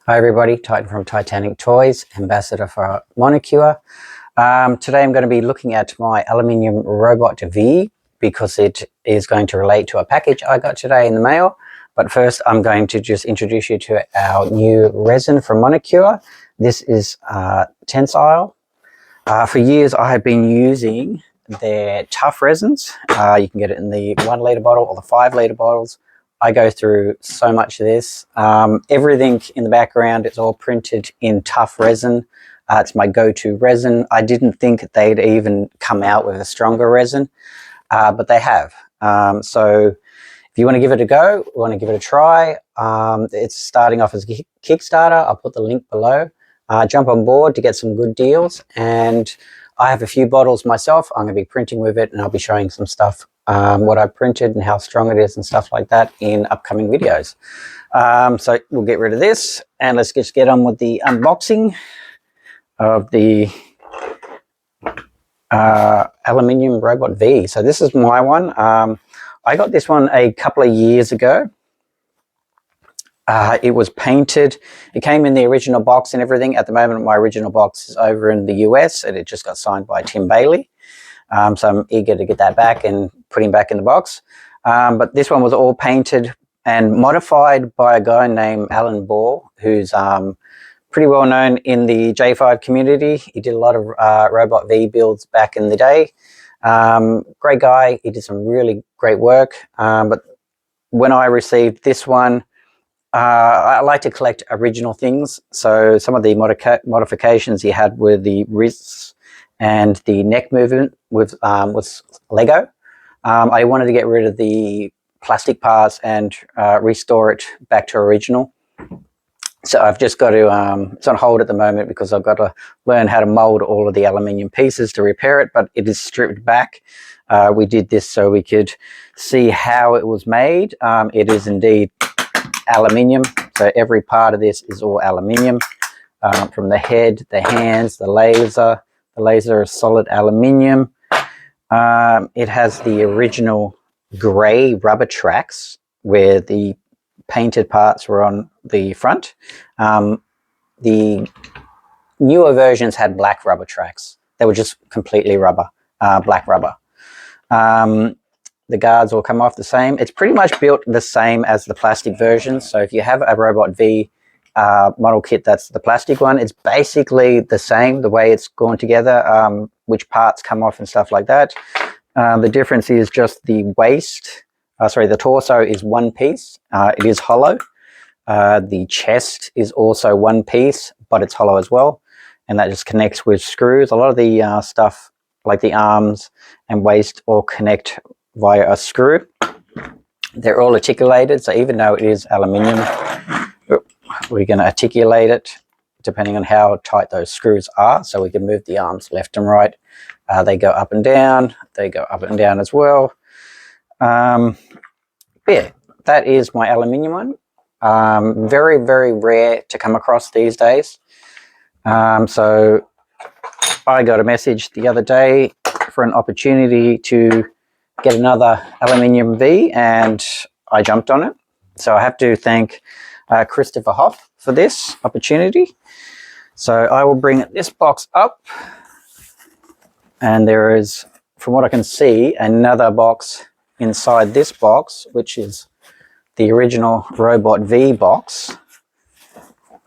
Hi everybody, Titan from Titanic Toys, ambassador for Monocure. Today I'm going to be looking at my Aluminium Robot V because it is going to relate to a package I got today in the mail. But first I'm going to just introduce you to our new resin from Monocure. This is tensile. For years I have been using their tough resins. You can get it in the 1 litre bottle or the 5 litre bottles. I go through so much of this. Everything in the background is all printed in tough resin. It's my go-to resin. I didn't think they'd even come out with a stronger resin, but they have. So if you want to give it a go, want to give it a try, it's starting off as a Kickstarter. I'll put the link below. Jump on board to get some good deals. And I have a few bottles myself. I'm going to be printing with it, and I'll be showing some stuff, what I printed and how strong it is and stuff like that in upcoming videos. So we'll get rid of this and let's just get on with the unboxing of the Aluminium Robot V. So this is my one. I got this one a couple of years ago. It was painted. It came in the original box and everything. At the moment, my original box is over in the US and it just got signed by Tim Bailey. So I'm eager to get that back and put him back in the box. But this one was all painted and modified by a guy named Alan Ball, who's pretty well known in the J5 community. He did a lot of Robot V builds back in the day. Great guy. He did some really great work. But when I received this one, I like to collect original things. So some of the modifications he had were the wrists and the neck movement with Lego. I wanted to get rid of the plastic parts and restore it back to original. So I've just got to, it's on hold at the moment because I've got to learn how to mold all of the aluminium pieces to repair it, but it is stripped back. We did this so we could see how it was made. It is indeed aluminium, so every part of this is all aluminium, from the head, the hands, the laser. The laser is solid aluminium. It has the original grey rubber tracks where the painted parts were on the front. The newer versions had black rubber tracks. They were just completely rubber, black rubber. The guards will come off the same. It's pretty much built the same as the plastic version. So if you have a Robot V model kit that's the plastic one, it's basically the same, the way it's gone together, which parts come off and stuff like that. The difference is just the waist, the torso is one piece. It is hollow. The chest is also one piece, but it's hollow as well. And that just connects with screws. A lot of the stuff like the arms and waist all connect via a screw. They're all articulated, so even though it is aluminium, we're going to articulate it depending on how tight those screws are, so we can move the arms left and right. They go up and down, they go up and down as well. Yeah, that is my aluminium one. Very, very rare to come across these days. So I got a message the other day for an opportunity to get another Aluminium V, and I jumped on it. So I have to thank Christopher Hoff for this opportunity. So I will bring this box up, and there is, from what I can see, another box inside this box, which is the original Robot V box.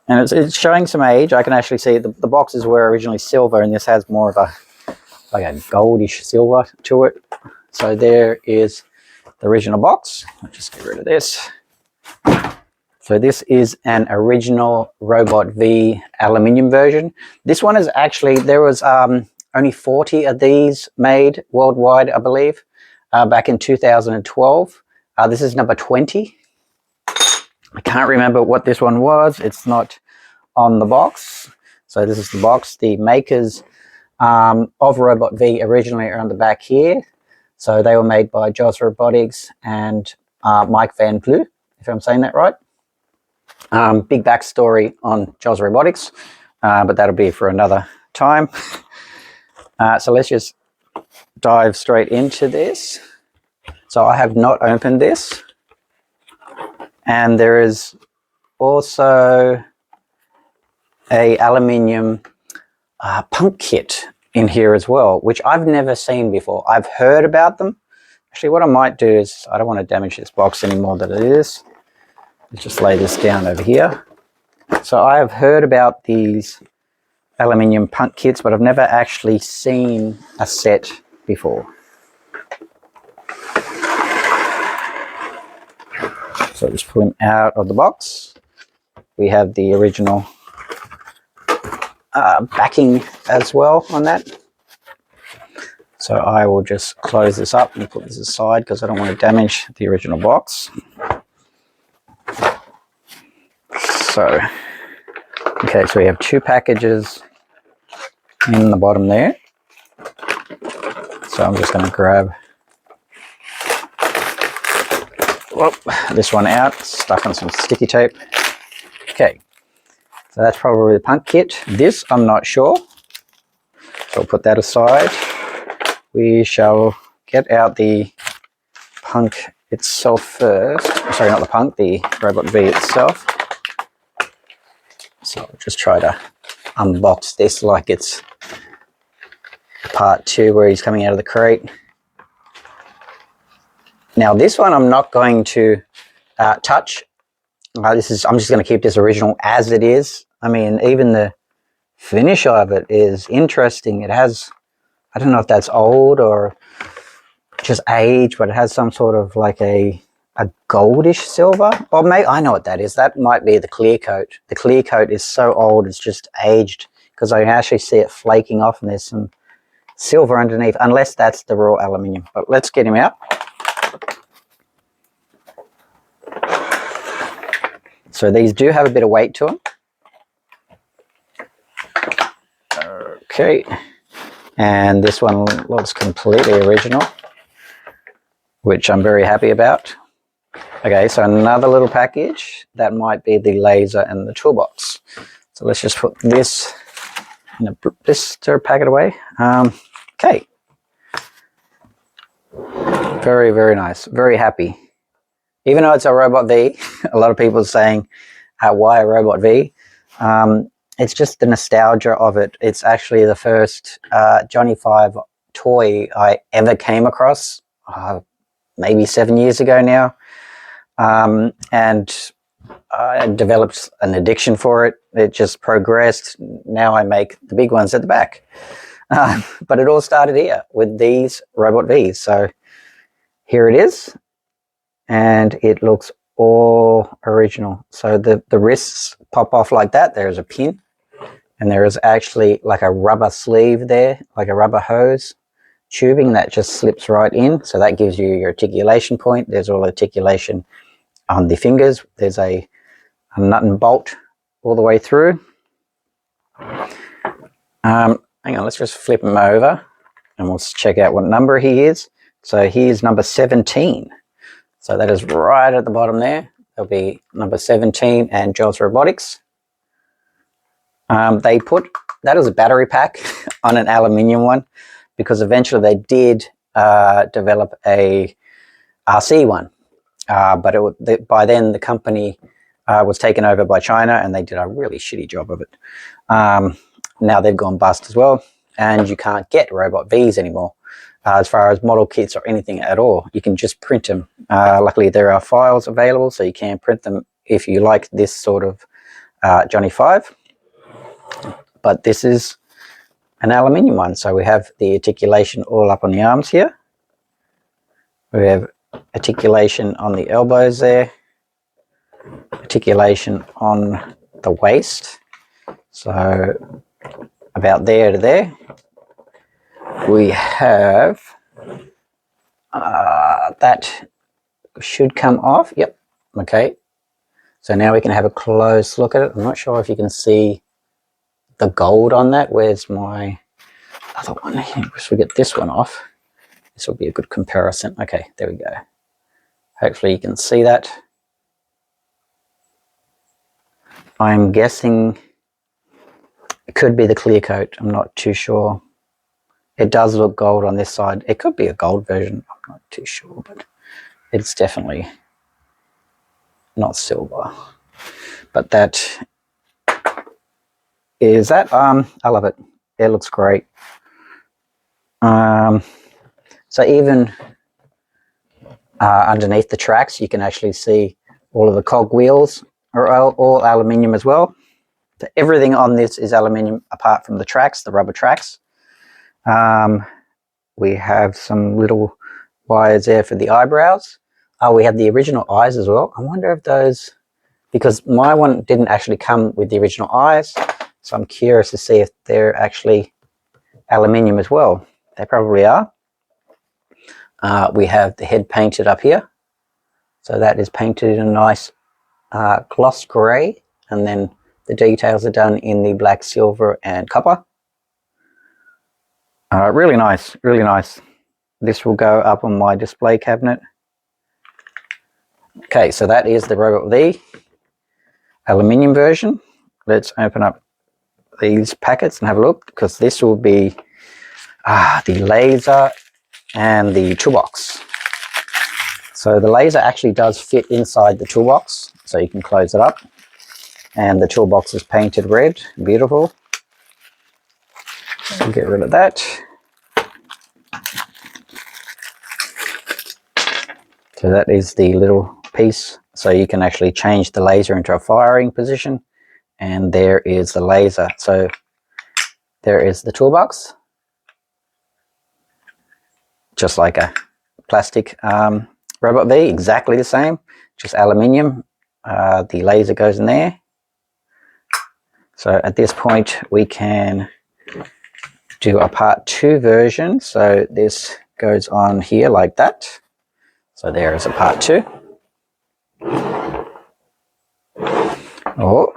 And it's showing some age. I can actually see the boxes were originally silver, and this has more of like a goldish silver to it. So there is the original box. I'll just get rid of this. So this is an original Robot V aluminium version. This one is actually, there was only 40 of these made worldwide, I believe, back in 2012. This is number 20. I can't remember what this one was. It's not on the box. So this is the box. The makers of Robot V originally are on the back here. So they were made by Jaws Robotics and Mike Van Blue, if I'm saying that right. Big backstory on Jaws Robotics, but that'll be for another time. So let's just dive straight into this. So I have not opened this. And there is also a aluminium punk kit in here as well, which I've never seen before. I've heard about them. Actually, what I might do is, I don't want to damage this box any more than it is. Let's just lay this down over here. So I have heard about these aluminium punk kits, but I've never actually seen a set before. So just pull him out of the box. We have the original backing as well on that. So I will just close this up and put this aside because I don't want to damage the original box. So, okay, so we have 2 packages in the bottom there. So I'm just going to grab this one out, stuck on some sticky tape. Okay, so that's probably the punk kit. This I'm not sure, so I'll put that aside. We shall get out the punk itself first. Sorry, not the punk, the Robot V itself. So I'll just try to unbox this like it's part 2 where he's coming out of the crate. Now this one I'm not going to touch. I'm just going to keep this original as it is. I mean, even the finish of it is interesting. It has, I don't know if that's old or just age, but it has some sort of like a goldish silver. Or maybe, I know what that is. That might be the clear coat. The clear coat is so old it's just aged, because I can actually see it flaking off and there's some silver underneath, unless that's the raw aluminium. But let's get him out. So these do have a bit of weight to them. Okay, and this one looks completely original, which I'm very happy about. Okay, so another little package, that might be the laser and the toolbox. So let's just put this in a blister, pack it away. Okay, very, very nice, very happy. Even though it's a Robot V, a lot of people are saying, why a Robot V? It's just the nostalgia of it. It's actually the first Johnny 5 toy I ever came across, maybe 7 years ago now. And I developed an addiction for it. It just progressed. Now I make the big ones at the back. But it all started here with these Robot Vs. So here it is. And it looks all original. So the wrists pop off like that. There's a pin. And there is actually like a rubber sleeve there, like a rubber hose tubing that just slips right in. So that gives you your articulation point. There's all articulation on the fingers. There's a nut and bolt all the way through. Hang on, let's just flip him over and we'll check out what number he is. So he is number 17. So that is right at the bottom there. There'll be number 17 and Jaws Robotics. They put that as a battery pack on an aluminium one, because eventually they did develop a RC one. But by then the company was taken over by China and they did a really shitty job of it. Now they've gone bust as well, and you can't get Robot Vs anymore. As far as model kits or anything at all, you can just print them. Luckily there are files available, so you can print them if you like this sort of Johnny 5. But this is an aluminium one, so we have the articulation all up on the arms here. We have articulation on the elbows there, articulation on the waist, so about there to there. We have that should come off. Yep. Okay, so now we can have a close look at it. I'm not sure if you can see the gold on that. Where's my other one? If we get this one off, this will be a good comparison. Okay, there we go. Hopefully you can see that. I'm guessing it could be the clear coat. I'm not too sure. It does look gold on this side. It could be a gold version. I'm not too sure, but it's definitely not silver. But that is that. I love it. It looks great. So even underneath the tracks, you can actually see all of the cog wheels are all aluminium as well. So everything on this is aluminium apart from the tracks, the rubber tracks. We have some little wires there for the eyebrows. We have the original eyes as well. I wonder if those, because my one didn't actually come with the original eyes, so I'm curious to see if they're actually aluminium as well. They probably are. We have the head painted up here. So that is painted in a nice gloss grey, and then the details are done in the black, silver and copper. Really nice, really nice. This will go up on my display cabinet. Okay, so that is the Robot V aluminium version. Let's open up these packets and have a look, because this will be the laser and the toolbox. So the laser actually does fit inside the toolbox, so you can close it up. And the toolbox is painted red, beautiful. So get rid of that. So that is the little piece, so you can actually change the laser into a firing position. And there is the laser. So there is the toolbox, just like a plastic Robot V, exactly the same, just aluminium. The laser goes in there. So at this point we can do a part 2 version. So this goes on here like that. So there is a part 2. Oh,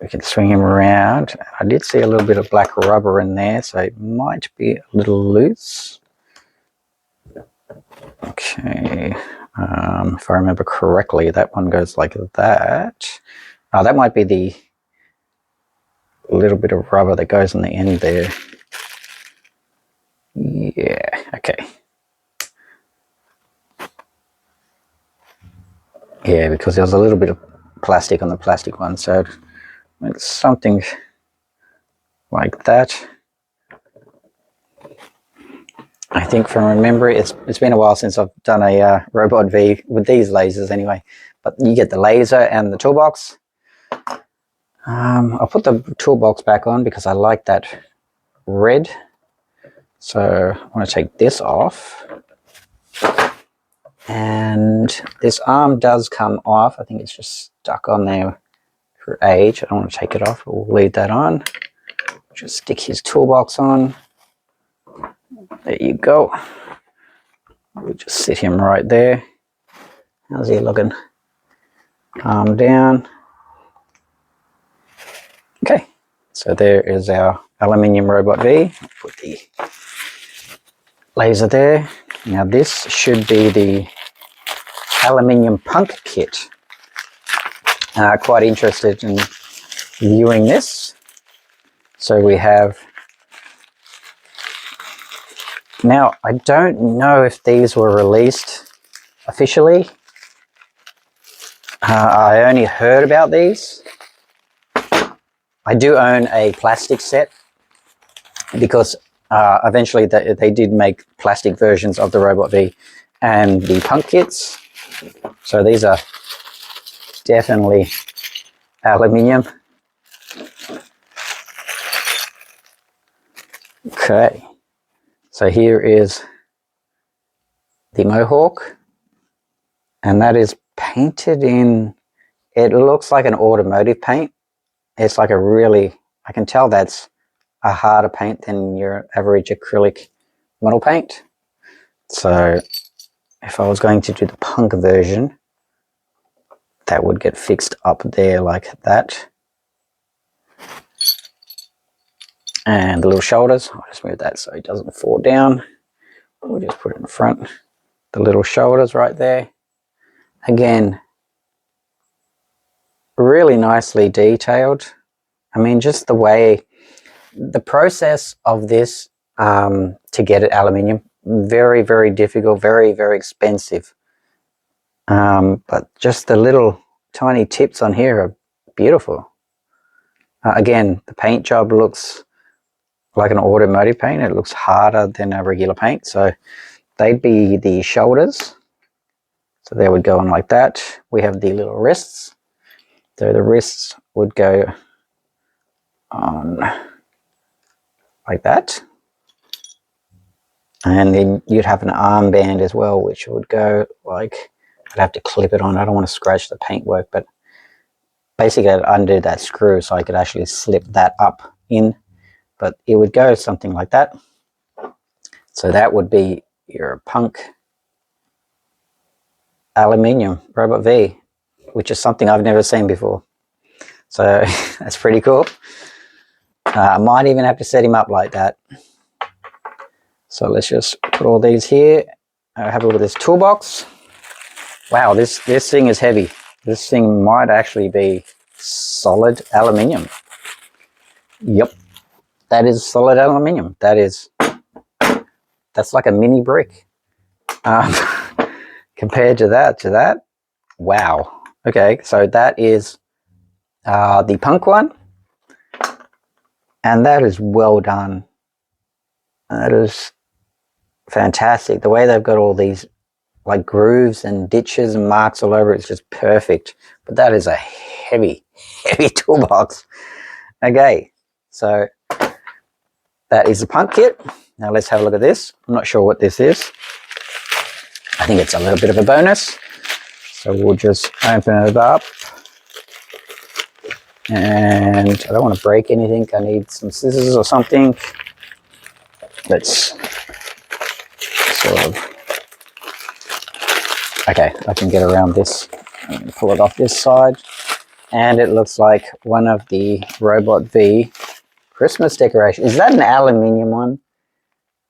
we can swing him around. I did see a little bit of black rubber in there, so it might be a little loose. Okay, if I remember correctly, that one goes like that. That might be the little bit of rubber that goes on the end there. Yeah, okay. Yeah, because there was a little bit of plastic on the plastic one, so it's something like that. I think from memory, it's been a while since I've done a Robot V with these lasers anyway, but you get the laser and the toolbox. I'll put the toolbox back on because I like that red. So I want to take this off. And this arm does come off. I think it's just stuck on there for age. I don't want to take it off. We'll leave that on. Just stick his toolbox on. There you go. We'll just sit him right there. How's he looking? Arm down. Okay, so there is our Aluminium Robot V. Put the laser there. Now this should be the aluminium punk kit. Quite interested in viewing this. So we have, now I don't know if these were released officially. I only heard about these. I do own a plastic set because eventually they did make plastic versions of the Robot V and the punk kits. So these are definitely aluminium. Okay, so here is the Mohawk, and that is painted in, it looks like an automotive paint. It's like a really, I can tell that's a harder paint than your average acrylic model paint. So if I was going to do the punk version, that would get fixed up there like that. And the little shoulders, I'll just move that so it doesn't fall down. We'll just put it in front. The little shoulders right there. Again, really nicely detailed. I mean, just the way, the process of this to get it aluminium, very, very difficult, very, very expensive. But just the little tiny tips on here are beautiful. Again, the paint job looks like an automotive paint. It looks harder than a regular paint. So they'd be the shoulders. So they would go on like that. We have the little wrists. So the wrists would go on like that. And then you'd have an armband as well, which would go like, I'd have to clip it on. I don't want to scratch the paintwork, but basically I'd undo that screw so I could actually slip that up in. But it would go something like that. So that would be your punk Aluminium Robot V, which is something I've never seen before. So that's pretty cool. I might even have to set him up like that. So let's just put all these here. Have a look at this toolbox. Wow, this thing is heavy. This thing might actually be solid aluminium. Yep, that is solid aluminium. That's like a mini brick. Compared to that, wow. Okay, so that is the punk one, and that is well done. That is fantastic. The way they've got all these like grooves and ditches and marks all over it's just perfect. But that is a heavy toolbox. Okay, so that is the punk kit. Now let's have a look at this. I'm not sure what this is. I think it's a little bit of a bonus. So we'll just open it up. And I don't want to break anything. I need some scissors or something. Let's sort of... Okay, I can get around this and pull it off this side. And it looks like one of the Robot V Christmas decorations. Is that an aluminium one?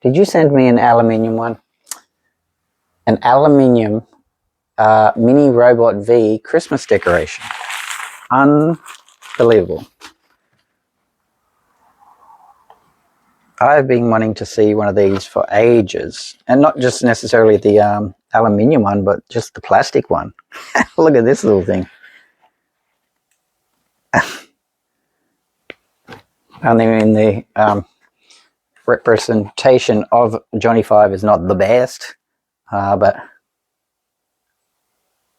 Did you send me an aluminium one? An aluminium mini Robot V Christmas decoration. Unbelievable. I've been wanting to see one of these for ages, and not just necessarily the aluminium one, but just the plastic one. Look at this little thing. I mean, the representation of Johnny Five is not the best, but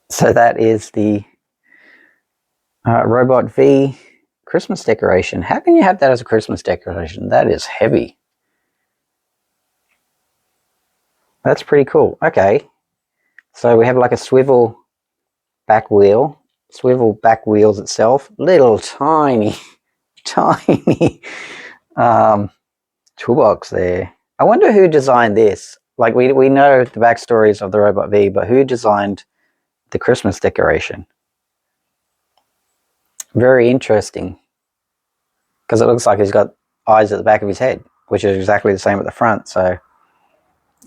so that is the Robot V Christmas decoration. How can you have that as a Christmas decoration? That is heavy. That's pretty cool. Okay, so we have like a swivel back wheel, swivel back wheels itself, little tiny toolbox there. I wonder who designed this. Like we know the backstories of the Robot V, but who designed the Christmas decoration? Very interesting, because it looks like he's got eyes at the back of his head, which is exactly the same at the front. So,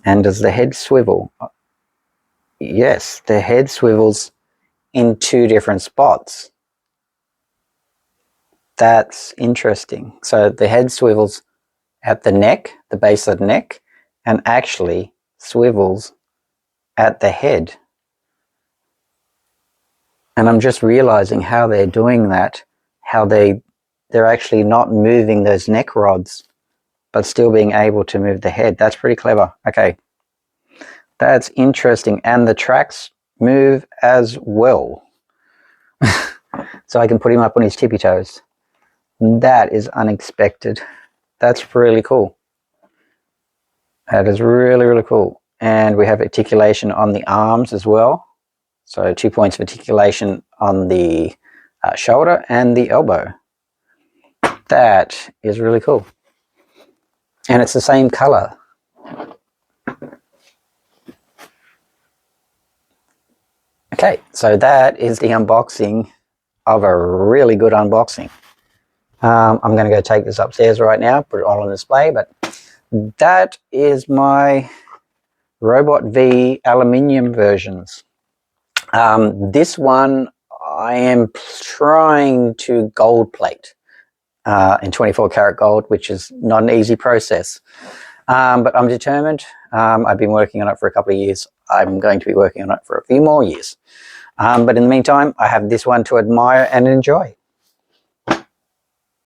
and does the head swivel? Yes, the head swivels in two different spots. That's interesting. So the head swivels at the neck, the base of the neck, and actually swivels at the head. And I'm just realizing how they're doing that, how they're actually not moving those neck rods, but still being able to move the head. That's pretty clever. Okay, that's interesting. And the tracks move as well. So I can put him up on his tippy toes. That is unexpected. That's really cool. That is really, really cool. And we have articulation on the arms as well. So 2 points of articulation on the shoulder and the elbow. That is really cool. And it's the same color. Okay, so that is the unboxing of a really good unboxing. I'm going to go take this upstairs right now, put it all on display, but that is my Robot V aluminium versions. This one I am trying to gold plate in 24 karat gold, which is not an easy process. But I'm determined. I've been working on it for a couple of years. I'm going to be working on it for a few more years. But in the meantime, I have this one to admire and enjoy.